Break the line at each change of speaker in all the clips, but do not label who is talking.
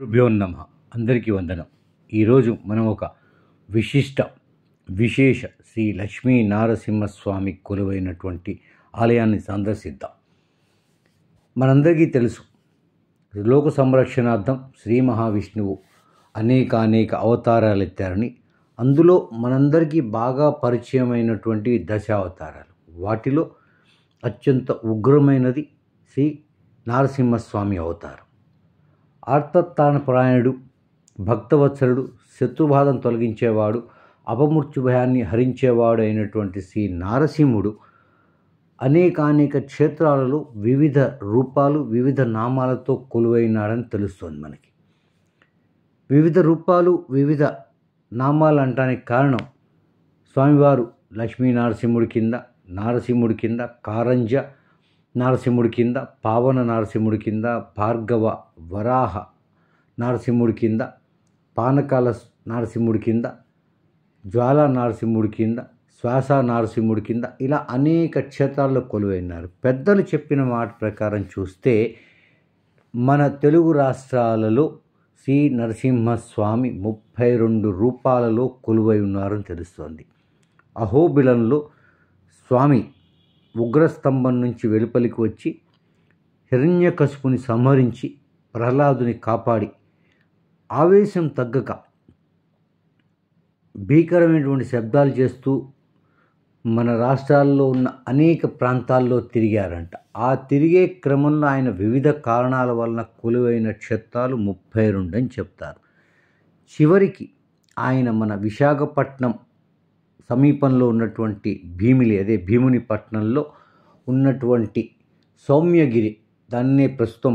గురుభ్యో నమ. అందరికీ వందనం. ఈరోజు మనం ఒక విశిష్ట విశేష శ్రీ లక్ష్మీ నారసింహస్వామి కొలువైనటువంటి ఆలయాన్ని సందర్శిద్దాం. మనందరికీ తెలుసు, లోక సంరక్షణార్థం శ్రీ మహావిష్ణువు అనేక అవతారాలు ఎత్తారని. అందులో మనందరికీ బాగా పరిచయమైనటువంటి దశావతారాలు, వాటిలో అత్యంత ఉగ్రమైనది శ్రీ నారసింహస్వామి అవతారం. ఆర్తత్రాణపరాయణుడు, భక్తవత్సలుడు, శత్రుబాధను తొలగించేవాడు, అపమృత్యు భయాన్ని హరించేవాడు అయినటువంటి శ్రీ నారసింహుడు అనేక క్షేత్రాలలో వివిధ రూపాలు, వివిధ నామాలతో కొలువైనాడని తెలుస్తోంది మనకి. వివిధ రూపాలు, వివిధ నామాలు అనడానికి కారణం, స్వామివారు లక్ష్మీ నారసింహుడి కింద, కారంజ నారసింహుడి కింద, పావన నారసింహుడి కింద, భార్గవ వరాహ నారసింహుడి కింద, పానకాల నారసింహుడి కింద, జ్వాలా నారసింహుడి కింద, శ్వాస నారసింహుడి కింద, ఇలా అనేక క్షేత్రాల్లో కొలువైనారు. పెద్దలు చెప్పిన మాట ప్రకారం చూస్తే మన తెలుగు రాష్ట్రాలలో శ్రీ నరసింహస్వామి 32 రూపాలలో కొలువై ఉన్నారని తెలుస్తోంది. అహోబిలంలో స్వామి ఉగ్రస్తంభం నుంచి వెలుపలికి వచ్చి హిరణ్యకశిపుని సంహరించి ప్రహ్లాదుని కాపాడి, ఆవేశం తగ్గక భీకరమైనటువంటి శబ్దాలు చేస్తూ మన రాష్ట్రాల్లో ఉన్న అనేక ప్రాంతాల్లో తిరిగారంట. ఆ తిరిగే క్రమంలో ఆయన వివిధ కారణాల వలన కొలువైన క్షేత్రాలు 32 అని చెప్తారు. చివరికి ఆయన మన విశాఖపట్నం సమీపంలో ఉన్నటువంటి భీముని పట్టణంలో ఉన్నటువంటి సౌమ్యగిరి, దాన్నే ప్రస్తుతం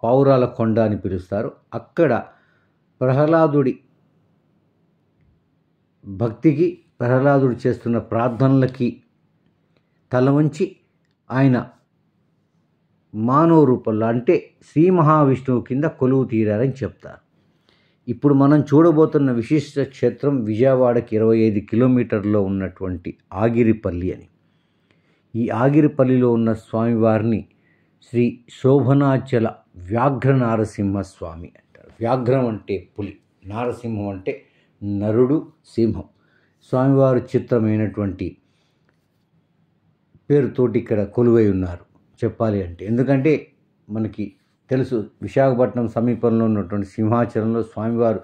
పావురాల కొండ అని పిలుస్తారు. అక్కడ ప్రహ్లాదుడి భక్తికి, ప్రహ్లాదుడు చేస్తున్న ప్రార్థనలకి తల వంచి ఆయన మానవ రూపంలో, అంటే శ్రీ మహావిష్ణువు కింద కొలువు తీరారని చెప్తారు. ఇప్పుడు మనం చూడబోతున్న విశిష్ట క్షేత్రం విజయవాడకి 25 కిలోమీటర్లో ఉన్నటువంటి ఆగిరిపల్లి అని. ఈ ఆగిరిపల్లిలో ఉన్న స్వామివారిని శ్రీ శోభనాచల వ్యాఘ్ర నారసింహస్వామి అంటారు. వ్యాఘ్రం అంటే పులి, నారసింహం అంటే నరుడు, సింహం. స్వామివారు చిత్రమైనటువంటి పేరుతోటి ఇక్కడ కొలువై ఉన్నారు చెప్పాలి అంటే. ఎందుకంటే మనకి తెలుసు, విశాఖపట్నం సమీపంలో ఉన్నటువంటి సింహాచలంలో స్వామివారు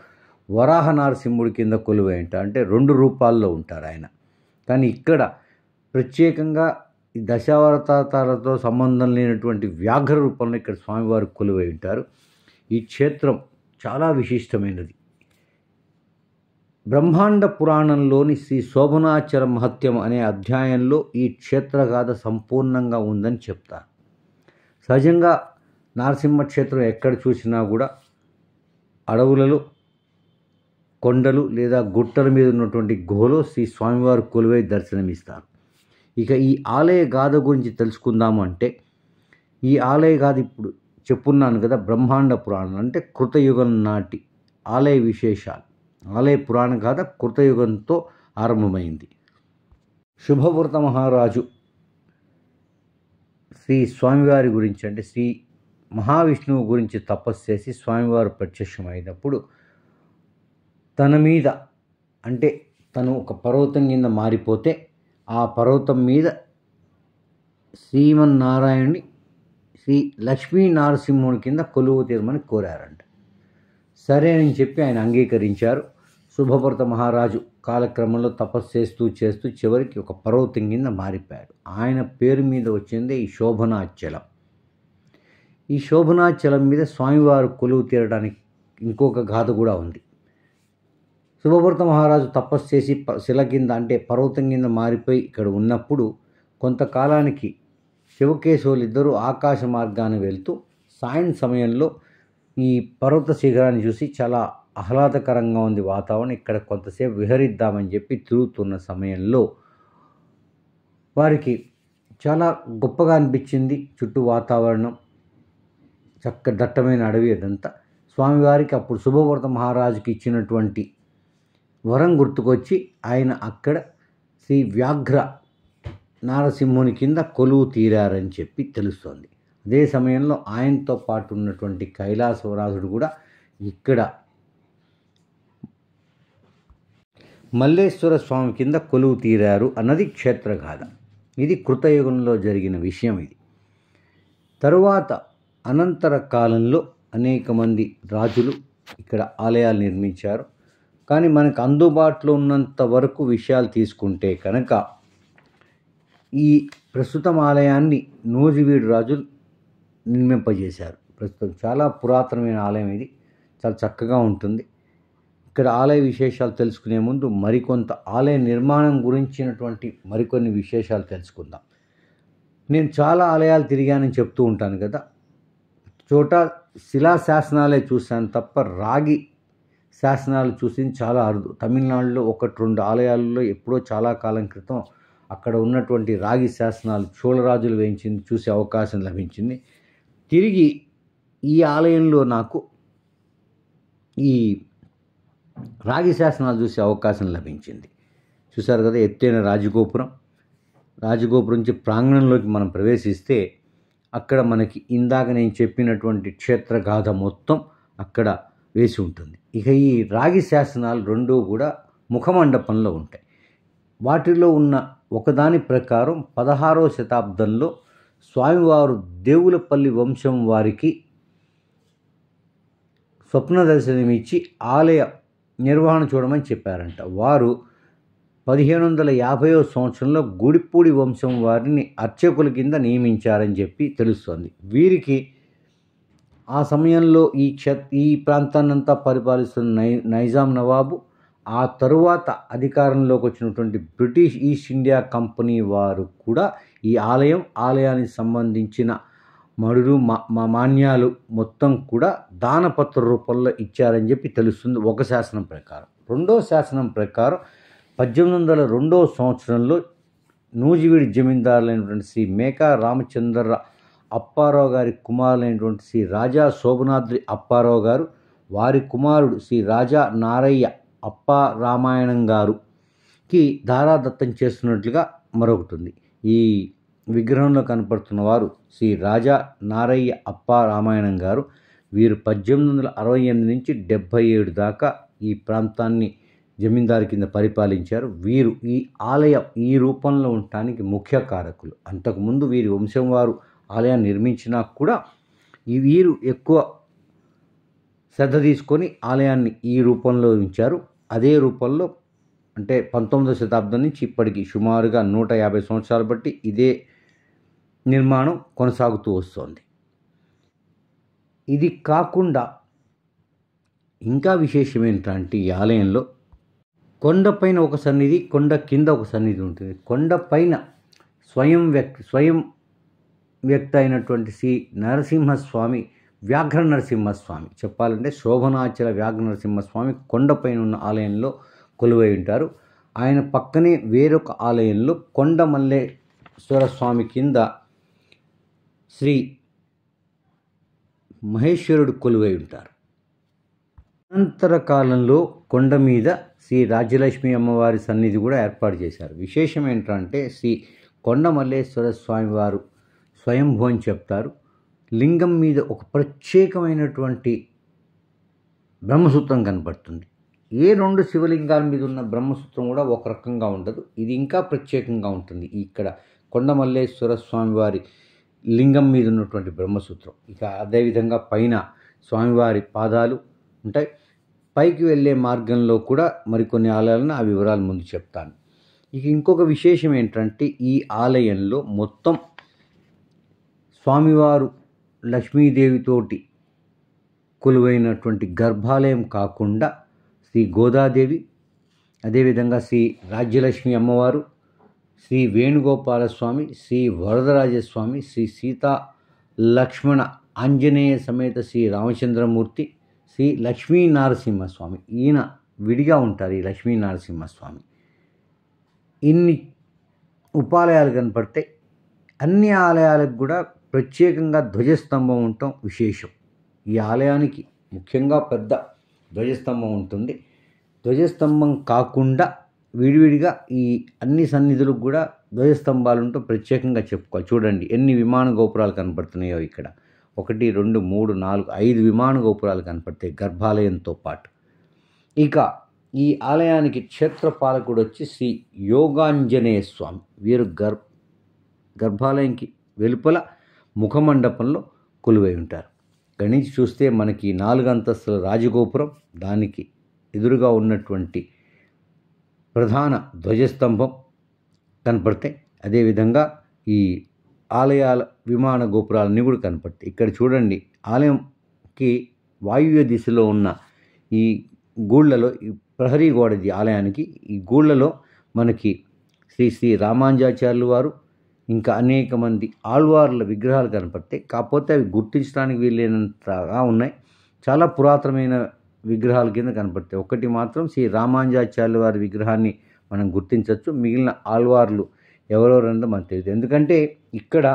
వరాహ నారసింహుడి కింద కొలువై ఉంటారు, అంటే 2 రూపాల్లో ఉంటారు ఆయన. కానీ ఇక్కడ ప్రత్యేకంగా ఈ దశావతారాలతో సంబంధం లేనటువంటి వ్యాఘ్ర రూపంలో ఇక్కడ స్వామివారు కొలువై ఉంటారు. ఈ క్షేత్రం చాలా విశిష్టమైనది. బ్రహ్మాండ పురాణంలోని శ్రీ శోభనాచల మహత్యం అనే అధ్యాయంలో ఈ క్షేత్రగాథ సంపూర్ణంగా ఉందని చెప్తారు. సహజంగా నారసింహ క్షేత్రం ఎక్కడ చూసినా కూడా అడవులలో, కొండలు లేదా గుట్టల మీద ఉన్నటువంటి గుహలో శ్రీ స్వామివారు కొలువై దర్శనమిస్తారు. ఇక ఈ ఆలయ గాథ గురించి తెలుసుకుందాము అంటే, ఈ ఆలయ గాథ ఇప్పుడు చెప్పున్నాను కదా, బ్రహ్మాండ పురాణం అంటే కృతయుగం నాటి ఆలయ విశేషాలు. ఆలయ పురాణ గాథ కృతయుగంతో ఆరంభమైంది. శుభవ్రత మహారాజు శ్రీ స్వామివారి గురించి, అంటే శ్రీ మహావిష్ణువు గురించి తపస్సు చేసి స్వామివారు ప్రత్యక్షమైనప్పుడు తన మీద, అంటే తను ఒక పర్వతం కింద మారిపోతే ఆ పర్వతం మీద శ్రీమన్నారాయణుని శ్రీ లక్ష్మీ నారసింహుని కింద కొలువు తీరమని కోరారంట. సరే అని చెప్పి ఆయన అంగీకరించారు. శుభవ్రత మహారాజు కాలక్రమంలో తపస్సు చేస్తూ చివరికి ఒక పర్వతం కింద మారిపోయాడు. ఆయన పేరు మీద వచ్చిందే ఈ శోభనాచలం. ఈ శోభనాచలం మీద స్వామివారు కొలువు తీరడానికి ఇంకొక గాథ కూడా ఉంది. శుభవ్రత మహారాజు తపస్సు చేసి శిల కింద, అంటే పర్వతం కింద మారిపోయి ఇక్కడ ఉన్నప్పుడు కొంతకాలానికి శివకేశవులు ఇద్దరు ఆకాశ మార్గాన్ని వెళ్తూ సాయం సమయంలో ఈ పర్వత శిఖరాన్ని చూసి చాలా ఆహ్లాదకరంగా ఉంది వాతావరణం, ఇక్కడ కొంతసేపు విహరిద్దామని చెప్పి తిరుగుతున్న సమయంలో వారికి చాలా గొప్పగా అనిపించింది. చుట్టూ వాతావరణం, చక్క దట్టమైన అడవి అదంతా. స్వామివారికి అప్పుడు శుభవ్రత మహారాజుకి ఇచ్చినటువంటి వరం గుర్తుకొచ్చి ఆయన అక్కడ శ్రీ వ్యాఘ్ర నారసింహుని కింద కొలువు తీరారని చెప్పి తెలుస్తోంది. అదే సమయంలో ఆయనతో పాటు ఉన్నటువంటి కైలాసరాజుడు కూడా ఇక్కడ మల్లేశ్వర స్వామి కింద కొలువు తీరారు అన్నది క్షేత్రగాథ. ఇది కృతయుగంలో జరిగిన విషయం. ఇది తరువాత అనంతర కాలంలో అనేక మంది రాజులు ఇక్కడ ఆలయాలు నిర్మించారు. కానీ మనకు అందుబాటులో ఉన్నంత వరకు విషయాలు తీసుకుంటే కనుక ఈ ప్రస్తుతం ఆలయాన్ని నూజివీడు రాజులు నిర్మింపజేశారు. ప్రస్తుతం చాలా పురాతనమైన ఆలయం. ఇది చాలా చక్కగా ఉంటుంది. ఇక్కడ ఆలయ విశేషాలు తెలుసుకునే ముందు మరికొంత ఆలయ నిర్మాణం గురించినటువంటి మరికొన్ని విశేషాలు తెలుసుకుందాం. నేను చాలా ఆలయాలు తిరిగానని చెప్తూ ఉంటాను కదా, చోట శిలాశాసనాలే చూశాను తప్ప రాగి శాసనాలు చూసింది చాలా అరుదు. తమిళనాడులో 1-2 ఆలయాలలో ఎప్పుడో చాలా కాలం క్రితం అక్కడ ఉన్నటువంటి రాగి శాసనాలు చోళరాజులు వేయించింది చూసే అవకాశం లభించింది. తిరిగి ఈ ఆలయంలో నాకు ఈ రాగి శాసనాలు చూసే అవకాశం లభించింది. చూశారు కదా, ఎత్తైన రాజగోపురం నుంచి ప్రాంగణంలోకి మనం ప్రవేశిస్తే అక్కడ మనకి ఇందాక నేను చెప్పినటువంటి క్షేత్రగాథ మొత్తం అక్కడ వేసి ఉంటుంది. ఇక ఈ రాగి శాసనాలు రెండూ కూడా ముఖమండపంలో ఉంటాయి. వాటిలో ఉన్న ఒకదాని ప్రకారం 16వ శతాబ్దంలో స్వామివారు దేవులపల్లి వంశం వారికి స్వప్న దర్శనమిచ్చి ఆలయ నిర్వహణ చూడమని చెప్పారంట. వారు 1550వ సంవత్సరంలో గుడిపూడి వంశం వారిని అర్చకుల కింద నియమించారని చెప్పి తెలుస్తోంది. వీరికి ఆ సమయంలో ఈ ప్రాంతాన్నంతా పరిపాలిస్తున్న నైజాం నవాబు, ఆ తరువాత అధికారంలోకి వచ్చినటువంటి బ్రిటిష్ ఈస్ట్ ఇండియా కంపెనీ వారు కూడా ఈ ఆలయానికి సంబంధించిన మడులు మాన్యాలు మొత్తం కూడా దానపత్ర రూపంలో ఇచ్చారని చెప్పి తెలుస్తుంది ఒక శాసనం ప్రకారం. రెండో శాసనం ప్రకారం 1802వ సంవత్సరంలో నూజివీడి జమీందారులైనటువంటి శ్రీ మేకా రామచంద్ర అప్పారావు గారి కుమారులైనటువంటి శ్రీ రాజా శోభనాద్రి అప్పారావు గారు, వారి కుమారుడు శ్రీ రాజా నారయ్య అప్పా రామాయణం గారుకి ధారాదత్తం చేస్తున్నట్లుగా మరొకటి ఉంది. ఈ విగ్రహంలో కనపడుతున్న వారు శ్రీ రాజా నారయ్య అప్పా రామాయణం గారు. వీరు 1868 నుంచి 77 దాకా ఈ ప్రాంతాన్ని జమీందారు కింద పరిపాలించారు. వీరు ఈ ఆలయం ఈ రూపంలో ఉండటానికి ముఖ్య కారకులు. అంతకుముందు వీరి వంశం వారు ఆలయాన్ని నిర్మించినా కూడా వీరు ఎక్కువ శ్రద్ధ తీసుకొని ఆలయాన్ని ఈ రూపంలో ఉంచారు. అదే రూపంలో అంటే 19వ శతాబ్దం నుంచి ఇప్పటికి సుమారుగా 150 సంవత్సరాలు బట్టి ఇదే నిర్మాణం కొనసాగుతూ వస్తోంది. ఇది కాకుండా ఇంకా విశేషం ఏంటంటే ఈ ఆలయంలో కొండపైన ఒక సన్నిధి, కొండ కింద ఒక సన్నిధి ఉంటుంది. కొండపైన స్వయం వ్యక్త అయినటువంటి శ్రీ నరసింహస్వామి, వ్యాఘ్ర నరసింహస్వామి, చెప్పాలంటే శోభనాచల వ్యాఘ్ర నరసింహస్వామి కొండపైన ఉన్న ఆలయంలో కొలువై ఉంటారు. ఆయన పక్కనే వేరొక ఆలయంలో కొండ మల్లేశ్వర స్వామి కింద శ్రీ మహేశ్వరుడు కొలువై ఉంటారు. అనంతర కాలంలో కొండ మీద శ్రీ రాజ్యలక్ష్మి అమ్మవారి సన్నిధి కూడా ఏర్పాటు చేశారు. విశేషం ఏంటంటే శ్రీ కొండ మల్లేశ్వర స్వామి వారు స్వయంభూ అని చెప్తారు. లింగం మీద ఒక ప్రత్యేకమైనటువంటి బ్రహ్మసూత్రం కనపడుతుంది. ఏ 2 శివలింగాల మీద ఉన్న బ్రహ్మసూత్రం కూడా ఒక రకంగా ఉండదు. ఇది ఇంకా ప్రత్యేకంగా ఉంటుంది. ఇక్కడ కొండ మల్లేశ్వర స్వామి వారి లింగం మీద ఉన్నటువంటి బ్రహ్మసూత్రం. ఇక అదేవిధంగా పైన స్వామివారి పాదాలు ఉంటాయి. పైకి వెళ్ళే మార్గంలో కూడా మరికొన్ని ఆలయాలను ఆ వివరాలు ముందు చెప్తాను. ఇక ఇంకొక విశేషం ఏంటంటే ఈ ఆలయంలో మొత్తం స్వామివారు లక్ష్మీదేవితోటి కొలువైనటువంటి గర్భాలయం కాకుండా శ్రీ గోదాదేవి, అదేవిధంగా శ్రీ రాజ్యలక్ష్మి అమ్మవారు, శ్రీ వేణుగోపాలస్వామి, శ్రీ వరదరాజస్వామి, శ్రీ సీతా లక్ష్మణ ఆంజనేయ సమేత శ్రీ రామచంద్రమూర్తి, శ్రీ లక్ష్మీ నరసింహస్వామి, ఈయన విడిగా ఉంటారు. ఈ లక్ష్మీ నరసింహస్వామి ఇన్ని ఉపాలయాలు కనపడితే అన్ని ఆలయాలకు కూడా ప్రత్యేకంగా ధ్వజస్తంభం ఉండటం విశేషం. ఈ ఆలయానికి ముఖ్యంగా పెద్ద ధ్వజస్తంభం ఉంటుంది. ధ్వజస్తంభం కాకుండా విడివిడిగా ఈ అన్ని సన్నిధులకు కూడా ధ్వజస్తంభాలు ఉంటూ ప్రత్యేకంగా చెప్పుకోవాలి. చూడండి ఎన్ని విమాన గోపురాలు కనపడుతున్నాయో ఇక్కడ. 1, 2, 3, 4, 5 విమాన గోపురాలు కనపడతాయి గర్భాలయంతో పాటు. ఇక ఈ ఆలయానికి క్షేత్రపాలకుడు వచ్చి శ్రీ యోగాంజనేయ స్వామి. వీరు గర్భాలయంకి వెలుపల ముఖమండపంలో కొలువై ఉంటారు. ఇక్కడి నుంచి చూస్తే మనకి 4 అంతస్తుల రాజగోపురం, దానికి ఎదురుగా ఉన్నటువంటి ప్రధాన ధ్వజస్తంభం కనపడతాయి. అదేవిధంగా ఈ ఆలయాల విమాన గోపురాలన్నీ కూడా కనపడతాయి. ఇక్కడ చూడండి, ఆలయంకి వాయువ్య దిశలో ఉన్న ఈ గూళ్ళలో, ఈ ప్రహరీ గోడది ఆలయానికి, ఈ గూళ్ళలో మనకి శ్రీ శ్రీ రామానుజాచార్యులు వారు ఇంకా అనేక మంది ఆళ్వార్ల విగ్రహాలు కనపడతాయి. కాకపోతే అవి గుర్తించడానికి వీలైనంతగా ఉన్నాయి. చాలా పురాతనమైన విగ్రహాల కింద కనపడతాయి. ఒకటి మాత్రం శ్రీ రామానుజాచార్యుల వారి విగ్రహాన్ని మనం గుర్తించవచ్చు. మిగిలిన ఆళ్వార్లు ఎవరెవరంటే మనకు తెలియదు. ఎందుకంటే ఇక్కడ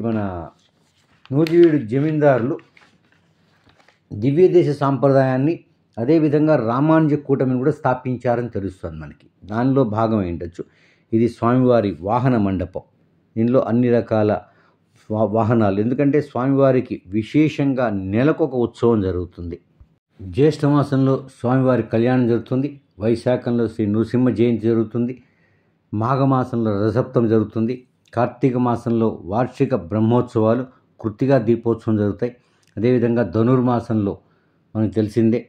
మన నూజివీడు జమీందారులు దివ్యదేశ సాంప్రదాయాన్ని, అదేవిధంగా రామానుజ కూటమిని కూడా స్థాపించారని తెలుస్తుంది మనకి. దానిలో భాగం ఏంటచ్చు. ఇది స్వామివారి వాహన మండపం. దీనిలో అన్ని రకాల వాహనాలు, ఎందుకంటే స్వామివారికి విశేషంగా నెలకొక ఉత్సవం జరుగుతుంది. జ్యేష్ఠమాసంలో స్వామివారి కళ్యాణం జరుగుతుంది. వైశాఖంలో శ్రీ నృసింహ జయంతి జరుగుతుంది. మాఘమాసంలో రథసప్తమి జరుగుతుంది. కార్తీక మాసంలో వార్షిక బ్రహ్మోత్సవాలు, కృత్తికా దీపోత్సవం జరుగుతాయి. అదేవిధంగా ధనుర్మాసంలో మనకు తెలిసిందే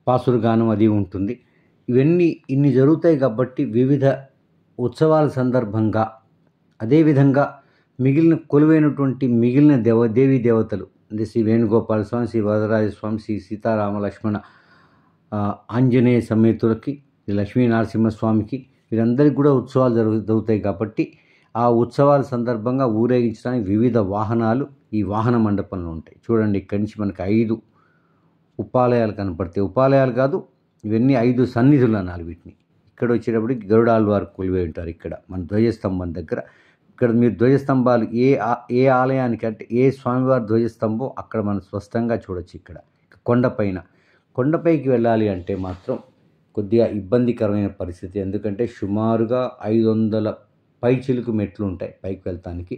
పాసురుగానం అది ఉంటుంది. ఇన్ని జరుగుతాయి కాబట్టి వివిధ ఉత్సవాల సందర్భంగా, అదేవిధంగా మిగిలిన దేవీ దేవతలు అంటే శ్రీ వేణుగోపాల స్వామి, శ్రీ వరదరాజ స్వామి, శ్రీ సీతారామ లక్ష్మణ ఆంజనేయ సమేతులకి, శ్రీ లక్ష్మీ నరసింహస్వామికి, వీరందరికీ కూడా ఉత్సవాలు జరుగుతాయి కాబట్టి ఆ ఉత్సవాల సందర్భంగా ఊరేగించడానికి వివిధ వాహనాలు ఈ వాహన మండపంలో ఉంటాయి. చూడండి, ఇక్కడి నుంచి మనకి 5 ఉపాలయాలు కనపడతాయి. ఉపాలయాలు కాదు, ఇవన్నీ 5 సన్నిధులు అనాలి వీటిని. ఇక్కడ వచ్చేటప్పటికి గరుడాళ్వారు కొలువై ఉంటారు. ఇక్కడ మన ధ్వజస్తంభం దగ్గర. ఇక్కడ మీరు ధ్వజస్తంభాలు ఏ ఆలయానికి అంటే ఏ స్వామివారి ధ్వజస్తంభం అక్కడ మనం స్పష్టంగా చూడొచ్చు. ఇక్కడ కొండపైకి వెళ్ళాలి అంటే మాత్రం కొద్దిగా ఇబ్బందికరమైన పరిస్థితి. ఎందుకంటే సుమారుగా 500 పైచిలుకు మెట్లు ఉంటాయి పైకి వెళ్తానికి.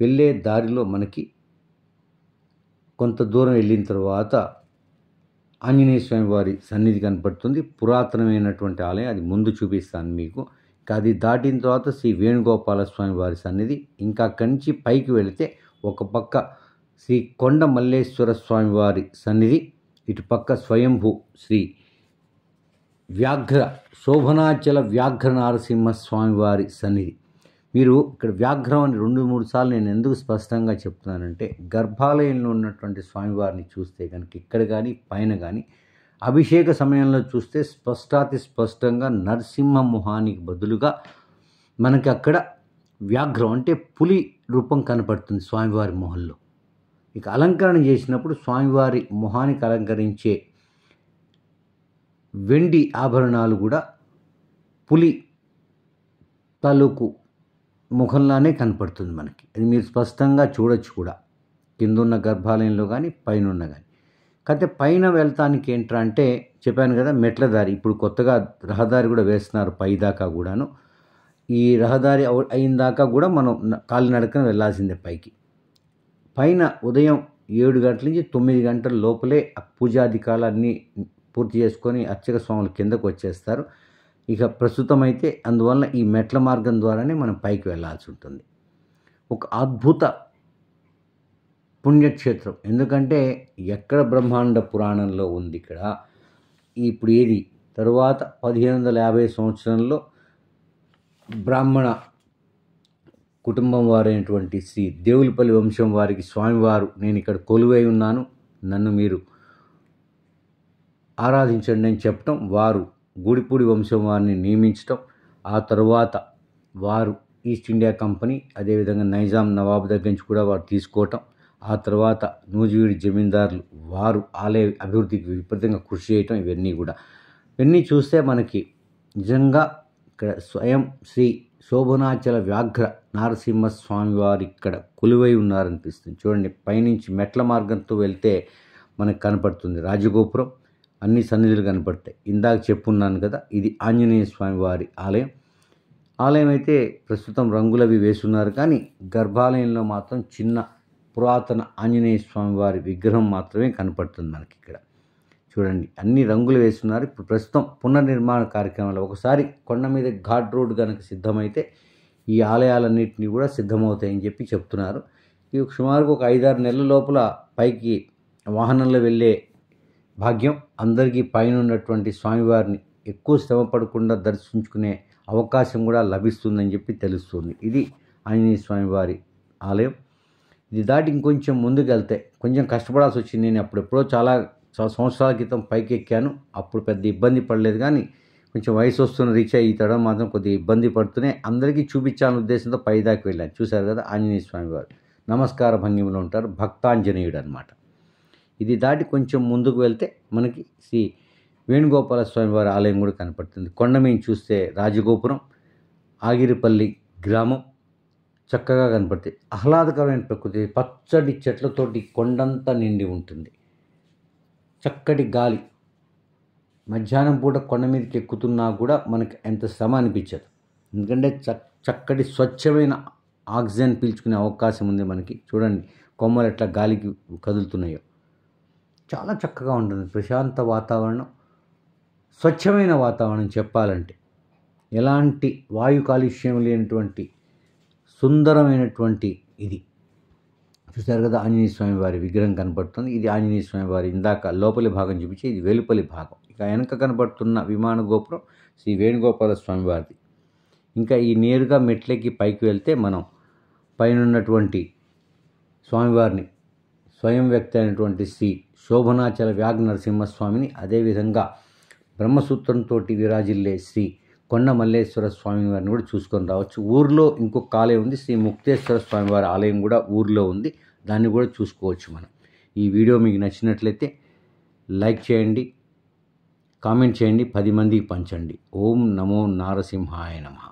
వెళ్ళే దారిలో మనకి కొంత దూరం వెళ్ళిన తర్వాత ఆంజనేయ స్వామి వారి సన్నిధి కనపడుతుంది. పురాతనమైనటువంటి ఆలయం, అది ముందు చూపిస్తాను మీకు. అది దాటిన తర్వాత శ్రీ వేణుగోపాల స్వామి వారి సన్నిధి. ఇంకా అక్కడి నుంచి పైకి వెళితే ఒక పక్క శ్రీ కొండ మల్లేశ్వర స్వామి వారి సన్నిధి, ఇటుపక్క స్వయంభూ శ్రీ శోభనాచల వ్యాఘ్ర నారసింహ స్వామి వారి సన్నిధి. మీరు ఇక్కడ వ్యాఘ్రం అని 2-3 సార్లు నేను ఎందుకు స్పష్టంగా చెప్తున్నానంటే, గర్భాలయంలో ఉన్నటువంటి స్వామివారిని చూస్తే కనుక ఇక్కడ కానీ పైన కానీ అభిషేక సమయంలో చూస్తే స్పష్టంగా నరసింహ మొహానికి బదులుగా మనకి అక్కడ వ్యాఘ్రం అంటే పులి రూపం కనపడుతుంది స్వామివారి మొహంలో. ఇక అలంకరణ చేసినప్పుడు స్వామివారి మొహానికి అలంకరించే వెండి ఆభరణాలు కూడా పులి తాలూకు ముఖంలానే కనపడుతుంది మనకి. అది మీరు స్పష్టంగా చూడొచ్చు కూడా, కిందున్న గర్భాలయంలో కానీ పైన ఉన్న కానీ. కాకపోతే పైన వెళ్తానికి ఏంటంటే చెప్పాను కదా, మెట్ల దారి. ఇప్పుడు కొత్తగా రహదారి కూడా వేస్తున్నారు పైదాకా కూడాను. ఈ రహదారి అయిన దాకా కూడా మనం కాలినడకన వెళ్ళాల్సిందే పైకి. పైన ఉదయం 7 గంటల నుంచి 9 గంటల లోపలే పూజాధికారులు అన్నీ పూర్తి చేసుకొని అర్చక స్వాములు కిందకు వచ్చేస్తారు. ఇక ప్రస్తుతం అయితే అందువల్ల ఈ మెట్ల మార్గం ద్వారానే మనం పైకి వెళ్ళాల్సి ఉంటుంది. ఒక అద్భుత పుణ్యక్షేత్రం. ఎందుకంటే ఎక్కడ బ్రహ్మాండ పురాణంలో ఉంది ఇక్కడ. ఇప్పుడు ఏది తరువాత 1550 సంవత్సరంలో బ్రాహ్మణ కుటుంబం వారైనటువంటి శ్రీ దేవులపల్లి వంశం వారికి స్వామివారు, నేను ఇక్కడ కొలువై ఉన్నాను, నన్ను మీరు ఆరాధించండి అని చెప్పటం, వారు గూడిపూడి వంశం వారిని నియమించటం, ఆ తరువాత వారు ఈస్ట్ ఇండియా కంపెనీ, అదేవిధంగా నైజాం నవాబు దగ్గర నుంచి కూడా వారు తీసుకోవటం, ఆ తర్వాత నూజివీడి జమీందారులు వారు ఆలయ అభివృద్ధికి విపరీతంగా కృషి చేయటం, ఇవన్నీ చూస్తే మనకి నిజంగా ఇక్కడ స్వయం శ్రీ శోభనాచల వ్యాఘ్ర నారసింహస్వామి వారు ఇక్కడ కొలువై ఉన్నారనిపిస్తుంది. చూడండి, పైనుంచి మెట్ల మార్గంతో వెళ్తే మనకు కనపడుతుంది రాజగోపురం, అన్ని సన్నిధులు కనపడతాయి. ఇందాక చెప్పున్నాను కదా, ఇది ఆంజనేయ స్వామి వారి ఆలయం అయితే ప్రస్తుతం రంగులవి వేస్తున్నారు, కానీ గర్భాలయంలో మాత్రం చిన్న పురాతన ఆంజనేయ స్వామి వారి విగ్రహం మాత్రమే కనపడుతుంది మనకి ఇక్కడ. చూడండి, అన్ని రంగులు వేస్తున్నారు. ఇప్పుడు ప్రస్తుతం పునర్నిర్మాణ కార్యక్రమాలు. ఒకసారి కొండ మీద ఘాట్ రోడ్ కనుక సిద్ధమైతే ఈ ఆలయాలన్నింటినీ కూడా సిద్ధమవుతాయని చెప్పి చెప్తున్నారు. ఇవి సుమారుగా ఒక 5-6 నెలల లోపల పైకి వాహనంలో వెళ్ళే భాగ్యం అందరికీ పైన ఉన్నటువంటి స్వామివారిని ఎక్కువ శ్రమ పడకుండా దర్శించుకునే అవకాశం కూడా లభిస్తుందని చెప్పి తెలుస్తుంది. ఇది ఆంజనేయ స్వామివారి ఆలయం. ఇది దాటి ఇంకొంచెం ముందుకు వెళ్తే కొంచెం కష్టపడాల్సి వచ్చింది. నేను అప్పుడెప్పుడో చాలా సంవత్సరాల క్రితం పైకి ఎక్కాను. అప్పుడు పెద్ద ఇబ్బంది పడలేదు, కానీ కొంచెం వయసు వస్తున్న రీత్యా ఈ తడం మాత్రం కొద్దిగా ఇబ్బంది పడుతూనే అందరికీ చూపించాలనే ఉద్దేశంతో పైదాకా వెళ్ళాను. చూశారు కదా, ఆంజనేయ స్వామివారు నమస్కార భంగిమలో ఉంటారు. భక్తాంజనేయుడు అనమాట. ఇది దాటి కొంచెం ముందుకు వెళ్తే మనకి శ్రీ వేణుగోపాల స్వామివారి ఆలయం కూడా కనపడుతుంది. కొండ మీద చూస్తే రాజగోపురం, ఆగిరిపల్లి గ్రామం చక్కగా కనపడుతుంది. ఆహ్లాదకరమైన ప్రకృతి, పచ్చడి చెట్లతోటి కొండంతా నిండి ఉంటుంది. చక్కటి గాలి. మధ్యాహ్నం పూట కొండ మీదకి ఎక్కుతున్నా కూడా మనకి ఎంత శ్రమ అనిపించదు, ఎందుకంటే చక్కటి స్వచ్ఛమైన ఆక్సిజన్ పీల్చుకునే అవకాశం ఉంది మనకి. చూడండి కొమ్మలు ఎట్లా గాలికి కదులుతున్నాయో. చాలా చక్కగా ఉంటుంది. ప్రశాంత వాతావరణం, స్వచ్ఛమైన వాతావరణం చెప్పాలంటే. ఎలాంటి వాయు కాలుష్యం లేనటువంటి సుందరమైనటువంటి ఇది. చూశారు కదా, ఆంజనేయ స్వామి వారి విగ్రహం కనపడుతుంది. ఇది ఆంజనేయ స్వామి వారి ఇందాక లోపలి భాగం చూపించి, ఇది వెలుపలి భాగం. ఇక వెనక కనపడుతున్న విమాన గోపురం శ్రీ వేణుగోపాల స్వామి వారిది. ఇంకా ఈ నేరుగా మెట్లెక్కి పైకి వెళ్తే మనం పైన ఉన్నటువంటి స్వామివారిని, స్వయం వ్యక్తి అయినటువంటి శ్రీ శోభనాచల వ్యాఘ్ర నరసింహస్వామిని, అదేవిధంగా బ్రహ్మసూత్రంతో విరాజిల్లే శ్రీ కొండ మల్లేశ్వర స్వామి వారిని కూడా చూసుకొని రావచ్చు. ఊర్లో ఇంకొక ఆలయం ఉంది, శ్రీ ముక్తేశ్వర స్వామివారి ఆలయం కూడా ఊర్లో ఉంది. దాన్ని కూడా చూసుకోవచ్చు మనం. ఈ వీడియో మీకు నచ్చినట్లయితే లైక్ చేయండి, కామెంట్ చేయండి, 10 మందికి పంచండి. ఓం నమో నారసింహాయ నమః.